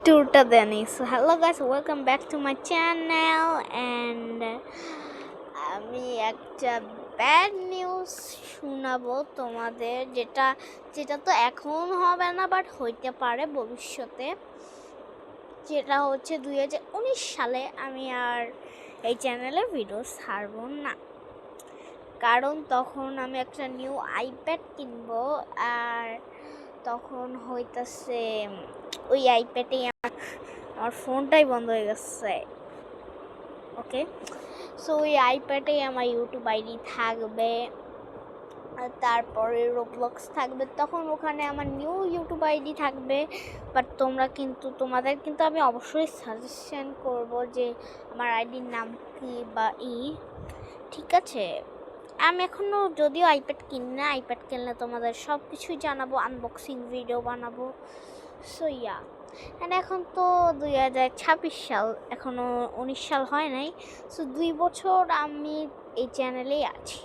Turta Denny. So hello guys, welcome back to my channel and আমি একটা bad news শোনাবো তোমাদের যেটা যেটা তো এখন হবে না বাট হইতে পারে ভবিষ্যতে। যেটা হচ্ছে 2019 সালে আমি আর এই চ্যানেলে ভিডিও ছাড়বো না, কারণ তখন আমি একটা নিউ আইপ্যাড কিনবো আর তখন হইতাছে ওই আইপ্যাডে আমার ফোনটাই বন্ধ হয়ে গেছে। ওকে, সো ওই আইপ্যাডে আমার ইউটিউব আইডি থাকবে, তারপরে রোবলক্স থাকবে, তখন ওখানে আমার নিউ ইউটিউব আইডি থাকবে। বাট তোমাদের কিন্তু আমি অবশ্যই সাজেশন করব যে আমার আইডির নাম কি বা ঠিক আছে। আমি এখনও যদিও আইপ্যাড কিনি না, আইপ্যাড কিনলে তোমাদের সব কিছুই জানাবো, আনবক্সিং ভিডিও বানাবো। সো ইয়া, অ্যান্ড এখন তো 2026 সাল, এখনও 19 সাল হয় নাই। সো 2 বছর আমি এই চ্যানেলেই আছি।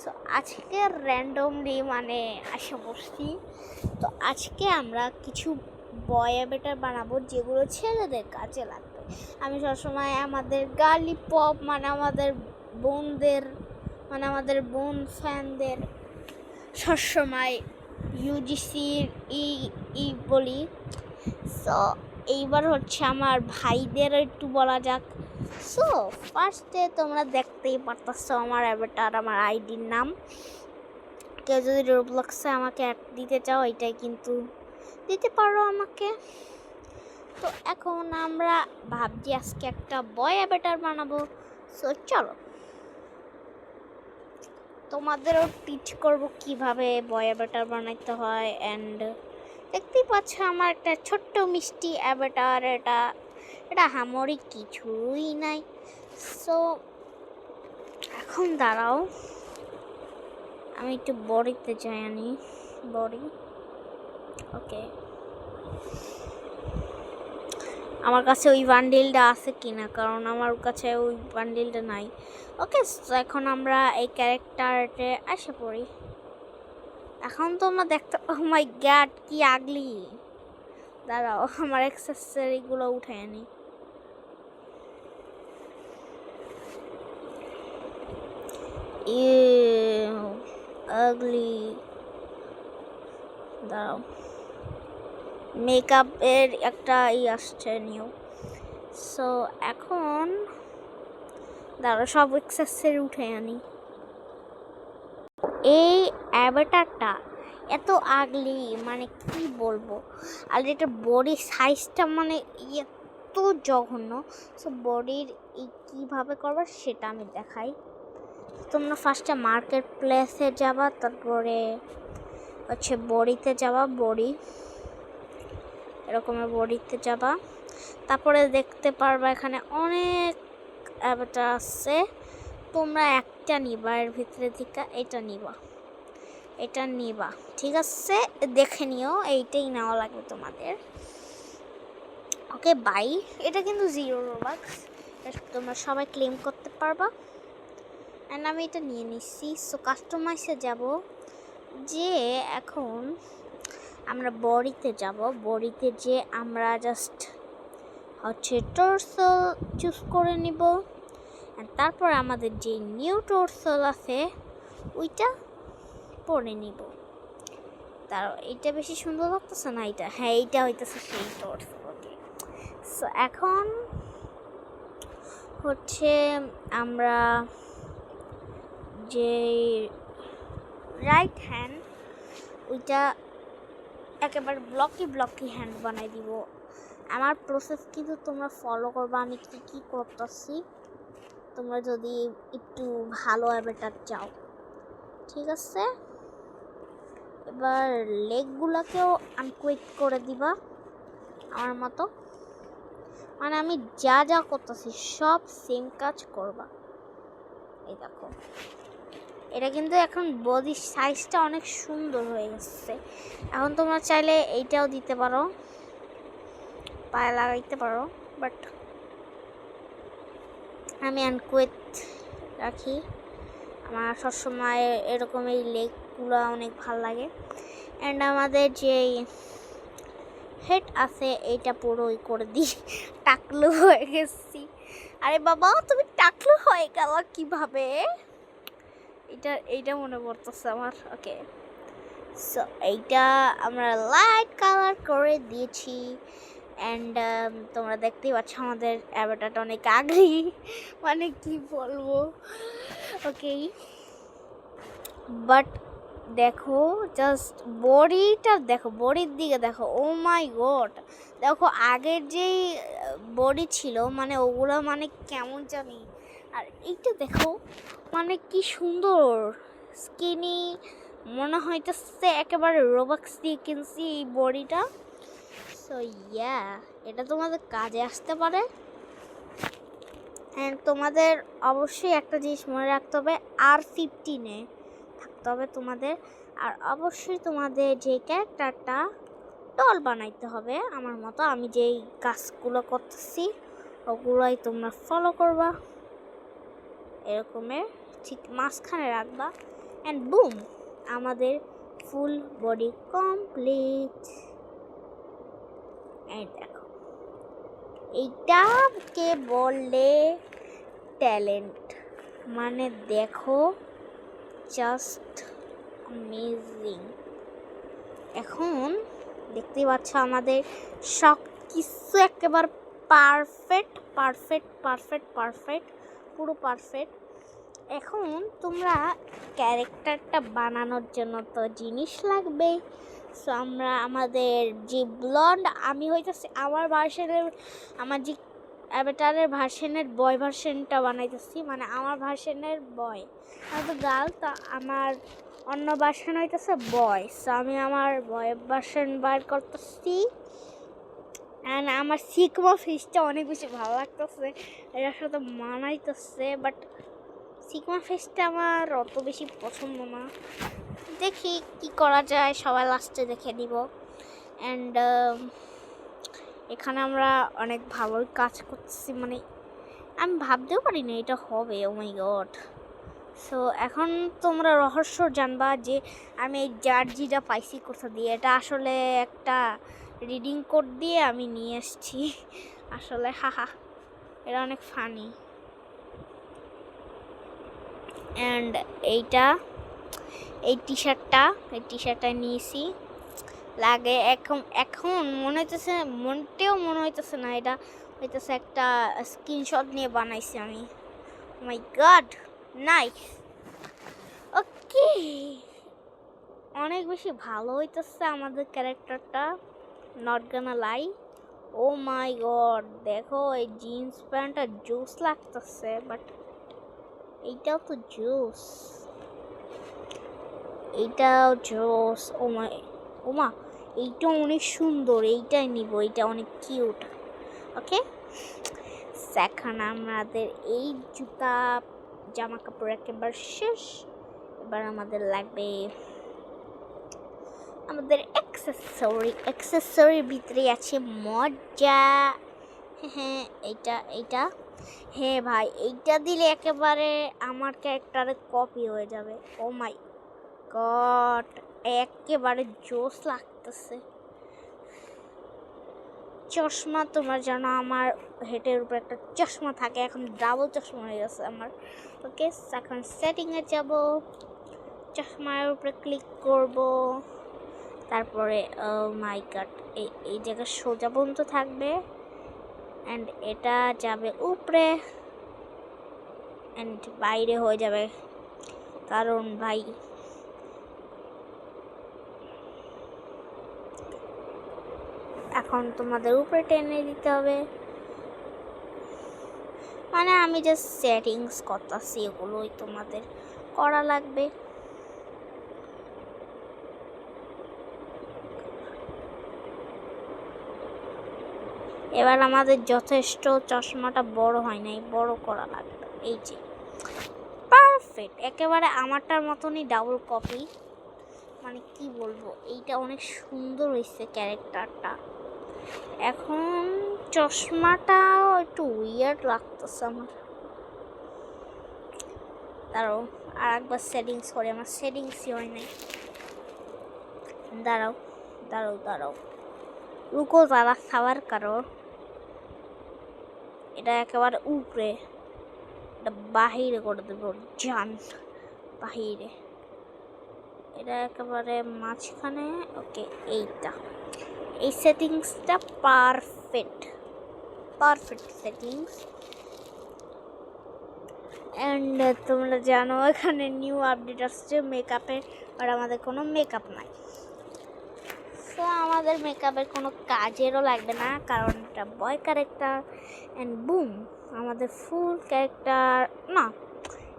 সো আজকে র্যান্ডমলি আসা বসছি। তো আজকে আমরা কিছু বয় বেটার বানাবো যেগুলো ছেলেদের কাজে লাগবে। আমি সবসময় আমাদের গার্লি পপ আমাদের বোনদের আমাদের বোন ফ্যানদের সবসময় ইউজিসির ই বলি। সো এইবার হচ্ছে আমার ভাইদের একটু বলা যাক। সো ফার্স্টে তোমরা দেখতেই পারতেছো আমার অ্যাভাটার, আমার আইডির নাম। কেউ যদি রোবলক্সে আমাকে অ্যাড দিতে চাও এটাই কিন্তু দিতে পারো আমাকে। তো এখন আমরা ভাবছি আজকে একটা বয় অ্যাভাটার বানাবো। সো চলো তোমাদেরও টিচ করব কিভাবে বয় অ্যাভাটার বানাইতে হয়। অ্যান্ড দেখতেই পাচ্ছ আমার একটা ছোট্ট মিষ্টি অ্যাভাটার, এটা হামরি কিছুই নাই। সো এখন দাঁড়াও, আমি একটু বডিতে যাই, বডি। ওকে, আমার কাছে ওই বান্ডিলটা আছে কিনা, কারণ আমার কাছে ওই বান্ডিলটা নাই। ওকে, সো এখন আমরা এই ক্যারেক্টারে এসে পড়ি। এখন তো আমরা দেখতে, ও মাই গড কি আগলি। দাঁড়াও আমার অ্যাক্সেসরিগুলো উঠে আনি। আগলি, দাঁড়াও মেকআপের একটা আসছে নিউ। সো এখন দাঁড়াও সব অ্যাক্সেসরি উঠে আনি। এই অ্যাভাটারটা এত আগলি, কি বলবো। আর এটা বডি সাইজটা এত জঘন্য। সো বডির কীভাবে করবো সেটা আমি দেখাই। তোমরা ফার্স্টে মার্কেট প্লেসে যাবা, তারপরে হচ্ছে বডিতে যাবা, বডি এরকমের বডিতে যাবা, তারপরে দেখতে পারবা এখানে অনেক অ্যাভাটার আছে। তোমরা একটা নিবা, এর ভিতরে থেকে এটা নিবা, ঠিক আছে, দেখে নিও এইটাই নেওয়া লাগবে তোমাদের। Okay bye. এটা কিন্তু 0 রোবাক্স, তোমরা সবাই ক্লেম করতে পারবা। অ্যান্ড আমি এটা নিয়ে নিচ্ছি। সো কাস্টমাইজে যাব, যে এখন আমরা বডিতে যাব, বডিতে যে আমরা জাস্ট হচ্ছে টর্সল চুজ করে নিব। তারপর আমাদের যে নিউ টর্সল আছে ওইটা পরে নিব। তার এইটা বেশি সুন্দর লাগতেছে না, এইটা, হ্যাঁ এইটা হইতেছে সেই টর্সল। ওকে, সো এখন হচ্ছে আমরা যে রাইট হ্যান্ড ওইটা একেবারে ব্লকি হ্যান্ড বানাই দিব। আমার প্রসেস কিন্তু তোমরা ফলো করবা, আমি কী করতেছি, তোমরা যদি একটু ভালো অ্যাভাটার চাও, ঠিক আছে। এবার লেগগুলোকেও আনকুইট করে দিবা আমার মতো। আমি যা যা করতেছি সব সেম কাজ করবা। এই দেখো, এটা কিন্তু এখন বডির সাইজটা অনেক সুন্দর হয়ে গেছে। এখন তোমরা চাইলে এইটাও দিতে পারো, পায়ে লাগাইতে পারো, বাট আমি আনকুইট রাখি। আমার সবসময় এরকম এই লেগগুলো অনেক ভালো লাগে। অ্যান্ড আমাদের যে হেড আছে এইটা পুরোই করে দিই। টাকলু হয়ে গেছি। আরে বাবা তুমি টাকলু হয়ে গেল কিভাবে? এইটা মনে পড়তেছে আমার। ওকে, সো এইটা আমরা লাইট কালার করে দিয়েছি। অ্যান্ড তোমরা দেখতেই পাচ্ছ আমাদের অ্যাভাটারটা অনেক আগলি, মানে কি বলবো। ওকে, বাট দেখো জাস্ট বডিটা দেখো, বডির দিকে দেখো। ও মাই গড, দেখো আগের যেই বডি ছিল মানে ওগুলো মানে কেমন জানি, আর এইটা দেখো মানে কি সুন্দর স্কিনি, মনে হইতেছে একেবারে রোবক্স দিয়ে কিনছি এই বডিটা। সো ইয়া, এটা তোমাদের কাজে আসতে পারে। অ্যান্ড তোমাদের অবশ্যই একটা জিনিস মনে রাখতে হবে, R15-এ থাকতে হবে তোমাদের। আর অবশ্যই তোমাদের যে ক্যারেক্টারটা ডল বানাইতে হবে আমার মতো, আমি যেই কাজগুলো করতেছি ওগুলোই তোমরা ফলো করবা। এরকমের ঠিক মাঝখানে রাখবা, অ্যান্ড বুম, আমাদের ফুল বডি কমপ্লিট। এই দেখো, এইটাকে বললে ট্যালেন্ট, মানে দেখো জাস্ট অ্যামেজিং। এখন দেখতেই পাচ্ছ আমাদের সব কিছু একেবারে পারফেক্ট পারফেক্ট পারফেক্ট পারফেক্ট, পুরো পারফেক্ট। এখন তোমরা ক্যারেক্টারটা বানানোর জন্য তো জিনিস লাগবে। সো আমরা আমাদের যে ব্লন্ড, আমি হইতেছে আমার ভার্সনের, আমার যে অ্যাভাটারের ভার্সনের বয় ভার্সনটা বানাইতেছি, মানে আমার ভার্সনের বয়, আমি তো গার্ল, তো আমার অন্য ভার্সন হইতেছে বয়। সো আমি আমার বয় ভার্সন বার করতেছি। অ্যান্ড আমার সিকমা ফিশটা অনেক বেশি ভালো লাগতেছে, এটার সাথে মানাইতেছে, বাট সিগমা ফেসটা আমার অত বেশি পছন্দ না। দেখি কি করা যায়, সবাই লাস্টে দেখে নিব। অ্যান্ড এখানে আমরা অনেক ভালোই কাজ করতেছি, মানে আমি ভাবতেও পারি না এটা হবে। ও মাই গড। সো এখন তোমরা রহস্য জানবা যে আমি এই জার্জিটা পাইছি কোথা দিয়ে। এটা আসলে একটা রিডিং কোড দিয়ে আমি নিয়ে এসেছি আসলে, হাহা, এটা অনেক ফানি। অ্যান্ড এইটা, এই টি শার্টটা নিয়েছি, লাগে এখন মনে হইতেছে, মনে হইতেছে না এটা হইতেছে একটা স্ক্রিনশট নিয়ে বানাইছি আমি। মাই গড, নাইস। ওকে, অনেক বেশি ভালো হইতেছে আমাদের ক্যারেক্টারটা, not Gaana lie. O my god, দেখো এই জিন্স প্যান্টটা জোস লাগতেছে, বাট এইটাও তো জোস, এইটাও জোস। ওমা, এইটা অনেক সুন্দর, এইটাই নিব, এইটা অনেক কিউট। ওকে, এখন আমাদের এই জুতা জামা কাপড় একেবারে শেষ। এবার আমাদের লাগবে আমাদের অ্যাক্সেসরির ভিতরে আছে মজা। হ্যাঁ, এইটা হ্যাঁ ভাই, এইটা দিলে একেবারে আমার ক্যারেক্টারের কপি হয়ে যাবে। ও মাই গড, একেবারে জোস লাগতেছে। চশমা, তোমরা জানো আমার হেডের উপর একটা চশমা থাকে, এখন ডাবল চশমা হয়ে গেছে আমার। ওকে, এখন সেটিংয়ে যাব, চশমার উপরে ক্লিক করব, তারপরে মাই গড, এই জায়গায় সোজা পর্যন্ত থাকবে, অ্যান্ড এটা যাবে উপরে, অ্যান্ড বাইরে হয়ে যাবে, কারণ ভাই এখন তোমাদের উপরে টেনে দিতে হবে। মানে আমি জাস্ট সেটিংস করতেছি, এগুলোই তোমাদের করা লাগবে। এবার আমাদের যথেষ্ট, চশমাটা বড় হয় নাই, বড় করা লাগবে। এই যে পারফেক্ট, একেবারে আমারটার মতনই ডাবল কপি, মানে কি বলবো, এইটা অনেক সুন্দর হয়েছে ক্যারেক্টারটা। এখন চশমাটাও একটু উইয়ার্ড লাগতেছে আমার, দাঁড়াও আর একবার সেটিংস করে, আমার সেটিংসই হয় নাই। দাঁড়াও, রুকো তারা খাবার কারো, এটা একেবারে উপরে, এটা বাহিরে করে দেবো, জান বাহিরে, এটা একেবারে মাঝখানে। ওকে, এইটা, এই সেটিংসটা পারফেক্ট সেটিংস। অ্যান্ড তোমরা জানো এখানে নিউ আপডেট আসছে মেকআপের, আর আমাদের কোনো মেকআপ নাই, সো আমাদের মেকআপের কোনো কাজেরও লাগবে না, কারণ এটা বয় ক্যারেক্টার। অ্যান্ড বুম, আমাদের ফুল ক্যারেক্টার না,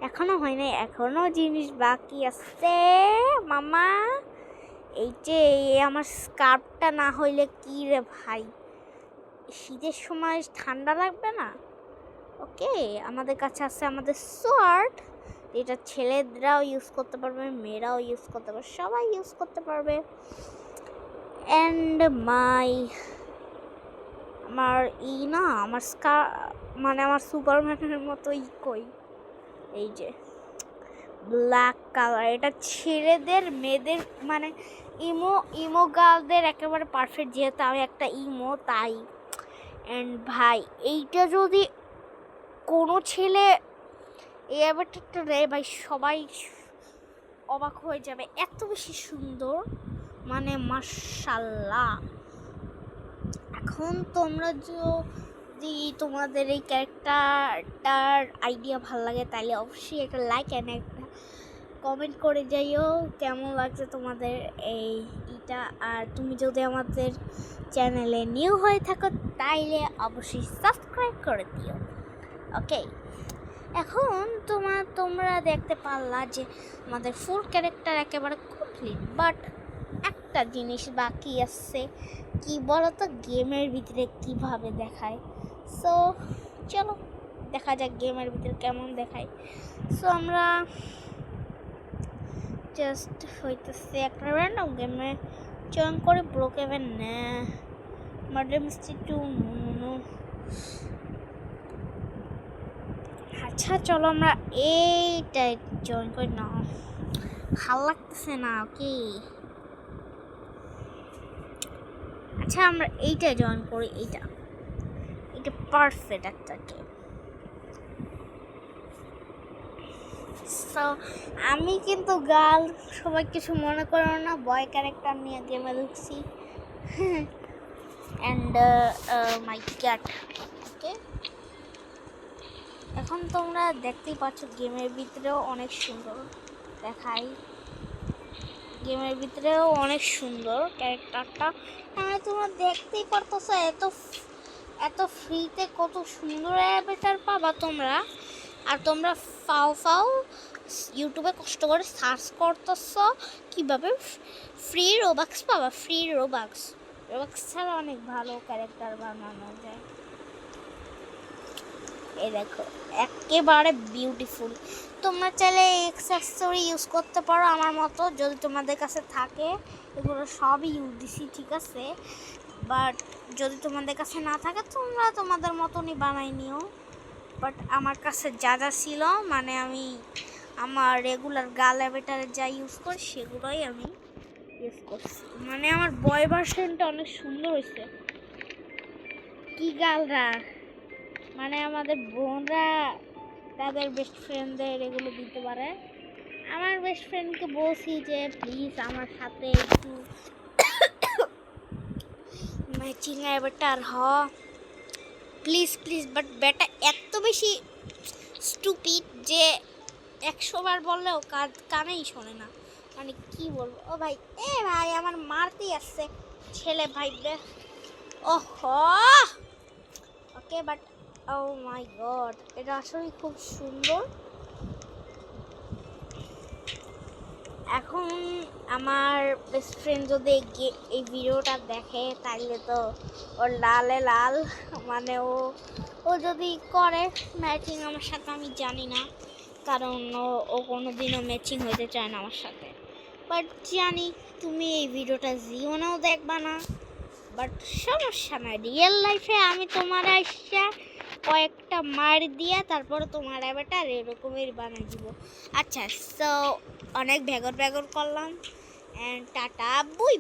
এখনো হয় নাই, এখনো জিনিস বাকি আছে মামা। এই যে আমার স্কার্ফটা না হইলে কি রে ভাই, শীতের সময় ঠান্ডা লাগবে না। ওকে, আমাদের কাছে আছে আমাদের সোয়ার্ড, এটা ছেলেরাও ইউজ করতে পারবে, মেয়েরাও ইউজ করতে পারবে, সবাই ইউজ করতে পারবে। অ্যান্ড আমার না, আমার মানে আমার সুপারম্যানের মতো কই, এই যে ব্ল্যাক কালার, এটা ছেলেদের মেয়েদের মানে ইমো গার্লদের একেবারে পারফেক্ট, যেহেতু আমি একটা ইমো তাই। অ্যান্ড ভাই এইটা যদি কোনো ছেলে এই অ্যাভাটারটা নেয় ভাই, সবাই অবাক হয়ে যাবে, এত বেশি সুন্দর, মানে মাশাআল্লাহ। এখন তোমরা যদি তোমাদের এই ক্যারেক্টারটার আইডিয়া ভালো লাগে তাহলে অবশ্যই একটা লাইক অ্যান্ড একটা কমেন্ট করে যাইও কেমন লাগছে তোমাদের এইটা। আর তুমি যদি আমাদের চ্যানেলে নিউ হয়ে থাকো তাইলে অবশ্যই সাবস্ক্রাইব করে দিও। ওকে, এখন তোমরা দেখতে পারলা যে আমাদের ফুল ক্যারেক্টার একেবারে কমপ্লিট, বাট একটা জিনিস বাকি আছে, কি বলো তো, গেমের ভিতরে কিভাবে দেখায়। সো চলো দেখা যাক গেমের ভিতরে কেমন দেখায়। সো আমরা জাস্ট হইতেছে একটা র্যান্ডম গেমে জয়েন করে ব্রোকেভেন না মার্ডার মিস্ট্রি 2 নো। আচ্ছা চলো আমরা এইটা জয়েন করি, না ভাল লাগতেছে না। ওকে, আচ্ছা আমরা এইটা জয়েন করি, এইটা পারফেক্ট একটা গেম। সো আমি কিন্তু গার্ল, সবাই কিছু মনে করো না, বয় ক্যারেক্টার নিয়ে গেমে ঢুকছি। And my cat. ওকে, এখন তোমরা দেখতেই পাচ্ছ গেমের ভিতরেও অনেক সুন্দর দেখায়, গেমের ভিতরেও অনেক সুন্দর ক্যারেক্টারটা, মানে তোমরা দেখতেই পারতেছো এত ফ্রিতে কত সুন্দর অ্যাভাটার পাবা তোমরা। আর তোমরা ফাও ইউটিউবে কষ্ট করে সার্চ করতেছ কীভাবে ফ্রি রোবাক্স পাবা, ফ্রি রোবাক্স ছাড়া অনেক ভালো ক্যারেক্টার বানানো যায়। এই দেখো একেবারে বিউটিফুল, তোমরা চাইলে অ্যাক্সেসরি ইউজ করতে পারো আমার মতো, যদি তোমাদের কাছে থাকে। এগুলো সবই ইউজ দিছি, ঠিক আছে, বাট যদি তোমাদের কাছে না থাকে তোমরা তোমাদের মতনই বানাই নিও। বাট আমার কাছে যা ছিল, মানে আমি আমার রেগুলার গার্ল অ্যাভাটারে যা ইউজ করি সেগুলোই আমি ইউজ করছি, মানে আমার বয় ভার্সনটা অনেক সুন্দর হয়েছে। কি গার্লরা, মানে আমাদের বোনরা তাদের বেস্ট ফ্রেন্ডদের এগুলো দিতে পারে। আমার বেস্ট ফ্রেন্ডকে বলছি যে প্লিজ আমার সাথে একটু ম্যাচিং অ্যাভাটার প্লিজ, বাট বেটা এত বেশি স্টুপিড যে 100 বার বললেও কানেই শোনে না, মানে কি বলবো। ও ভাই, ভাই আমার মারতেই আসছে ছেলে ভাইবে। ওহো, ওকে, বাট ও মাই গড, এটা আসলে খুব সুন্দর। এখন আমার বেস্ট ফ্রেন্ড যদি এই ভিডিওটা দেখে তাহলে তো ওর লালে লাল, মানে ও যদি করে ম্যাচিং আমার সাথে, আমি জানি না, কারণ ও কোনোদিনও ম্যাচিং হইতে চায় না আমার সাথে। বাট জানি তুমি এই ভিডিওটা জীবনেও দেখবা না, বাট সমস্যা না, রিয়েল লাইফে আমি তোমার আসা কয়েকটা মার দিয়ে তারপরে তোমার অ্যাভাটার এরকমের বানিয়ে দিব। আচ্ছা, সো অনেক ভেগর করলাম, অ্যান্ড টাটা, বুই।